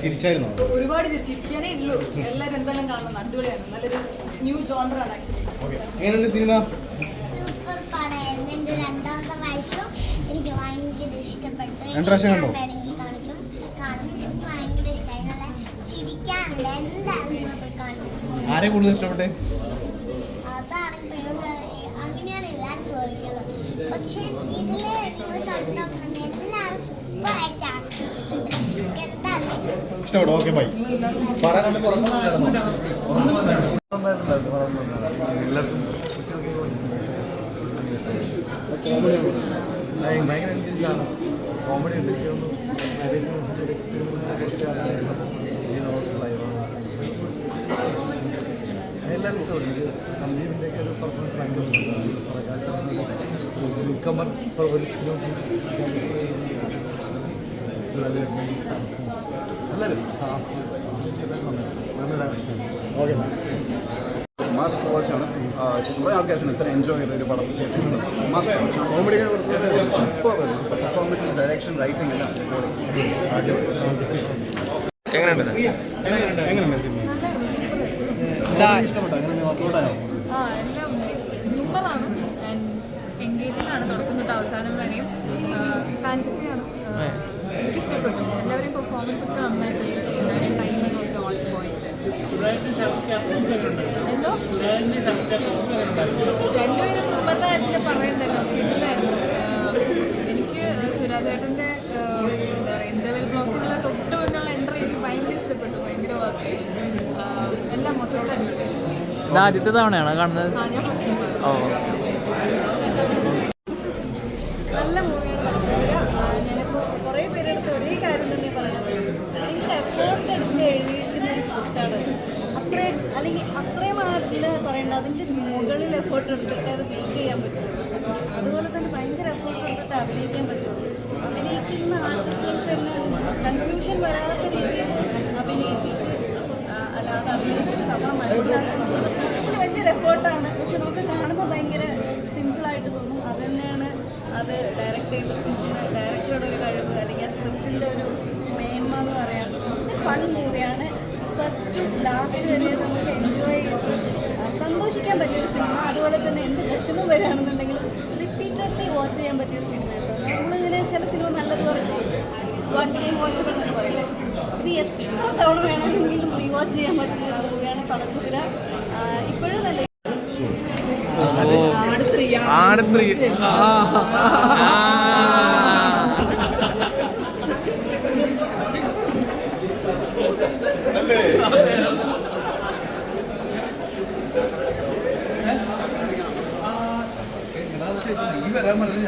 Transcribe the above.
ചിരിച്ചായിരുന്നോ? ഒരുപാട് ചിരിച്ചിരിക്കാനേ ഉള്ളൂ. എല്ലാവരും എന്തെല്ലാം കാണണം, അടിപൊളിയാണ്. നല്ലൊരു ന്യൂ ജോണറാണ് ആക്ച്വലി. എങ്ങനെയുണ്ട് സിനിമ? സൂപ്പർ പടമായിരുന്നു. എൻ്റെ രണ്ടാമത്തെ പ്രാവശ്യം എനിക്ക് ഭയങ്കര ഇഷ്ടപ്പെട്ടു. ഭയങ്കര ഇഷ്ടമായി. നല്ല ചിരിക്കാനുണ്ട്. എന്തായാലും പോയി കാണും. ആരെ കൂടുതൽ ഇഷ്ടപ്പെട്ടെ? അതാണ് അങ്ങനെയാണ് എല്ലാവരും ചോദിക്കുന്നത്. പക്ഷെ ഇതില് നിങ്ങൾ കണ്ടുനോക്കണം, എല്ലാവരും സൂപ്പറായിട്ട് ആക്ട് ചെയ്തിട്ടുണ്ട്. എനിക്ക് എന്തായാലും ഇഷ്ടപ്പെട്ടു. Okay bye. കോമഡി ഉണ്ട്. എല്ലാവരും ഇഷ്ടപ്പെട്ടു. സഞ്ജീവിൻ്റെയൊക്കെ ഒരു പെർഫോമൻസ് ഭയങ്കര കമർ ഒരു എല്ലാവരും ഓക്കെ മസ്റ്റ് വാച്ച് ആണ്. കുറേ ആൾക്കാരാണ് ഇത്ര എൻജോയ് ചെയ്ത ഒരു പടം. Must watch. Comedy super performances, direction, writing എല്ലാം എങ്ങനെയുണ്ട് സിനിമ? ഇഷ്ടപ്പെട്ടോ? എങ്ങനെ വർക്കൗട്ടായോ? എല്ലാം സിമ്പിളാണ് ആൻഡ് എൻഗേജിംഗ് ആണ്. തുടക്കം തൊട്ട് അവസാനം വരെയും ഫാൻറ്റസിയാണ്. എനിക്കിഷ്ടപ്പെട്ടു. എല്ലാവരെയും പെർഫോമൻസ് ഒക്കെ നന്നായിട്ടുണ്ട്. ടൈമിംഗ് ഒക്കെ ഓൺ പോയിന്റ്. എന്തോ രണ്ടുപേരും കുടുംബത്താരത്തിൽ പറയണ്ടല്ലോ, കിട്ടില്ലായിരുന്നു. എനിക്ക് സുരാജേട്ടൻ്റെ എന്താ പറയുക, ഇൻ്റർവെൽ ബ്ലോക്കിലുള്ള തൊട്ട് മുന്നുള്ള എൻട്രി എനിക്ക് ഭയങ്കര ഇഷ്ടപ്പെട്ടു. ഭയങ്കര വർക്ക് എല്ലാം മൊത്തത്തിൽ ആദ്യത്തെ തവണയാണോ കാണുന്നത്? ഞാൻ ഫസ്റ്റ് ടൈം നല്ല മൂവിയാണ്. ഞാനിപ്പോൾ കുറേ പേരെടുത്ത് ഒരേ കാര്യം തന്നെ പറയുന്നത്. ഭയങ്കര എഫേർട്ട് എടുത്ത് എഴുതിയിരിക്കുന്ന ഒരു സ്ക്രിപ്റ്റാണ്. അത്രയും അതിൽ പറയേണ്ട, അതിൻ്റെ മുകളിൽ എഫേർട്ട് എടുത്തിട്ട് അത് മേക്ക് ചെയ്യാൻ പറ്റുള്ളൂ. അതുപോലെ തന്നെ ഭയങ്കര എഫേർട്ട് എടുത്തിട്ട് അഭിനയിക്കാൻ പറ്റുള്ളൂ. അഭിനയിക്കുന്ന ആർട്ടിസ്റ്റുകൾക്ക് തന്നെ കൺഫ്യൂഷൻ വരാത്ത രീതിയിൽ അഭിനയിപ്പിച്ച് അല്ലാതെ അഭിനയിച്ചിട്ട് നമ്മൾ മനസ്സിലാക്കുന്നത് ആക്ച്വലി വലിയൊരു എഫേർട്ടാണ്. പക്ഷെ നമുക്ക് കാണുമ്പോൾ ഭയങ്കര സിമ്പിളായിട്ട് തോന്നും. അത് തന്നെയാണ് അത് ഡയറക്റ്റ് ചെയ്തിരിക്കുന്ന ഡയറക്ടറുടെ ഒരു കഴിവ്, അല്ലെങ്കിൽ ആ സ്ക്രിപ്റ്റിൻ്റെ ഒരു മേന്മ എന്ന് പറയാം. ഇത് ഫൺ മൂവിയാണ്. ഫസ്റ്റ് ടു ലാസ്റ്റ് വരെ നമുക്ക് എൻജോയ് ചെയ്ത് സന്തോഷിക്കാൻ പറ്റിയൊരു സിനിമ. അതുപോലെ തന്നെ എന്ത് വിഷമം വരികയാണെന്നുണ്ടെങ്കിലും റിപ്പീറ്റഡ്ലി വാച്ച് ചെയ്യാൻ പറ്റിയൊരു സിനിമയാണ്. നമ്മളിങ്ങനെ ചില സിനിമ നല്ലത് പറയും, വൺ ടൈം വാച്ചബിൾ എന്ന് പറയില്ലേ, ഇത് എത്ര തവണ വേണമെങ്കിലും റീവാച്ച് ചെയ്യാൻ പറ്റുന്ന മൂവിയാണ് പടക്കുതിര. ഇപ്പോഴും നല്ല ഈ വരാൻ പറഞ്ഞത്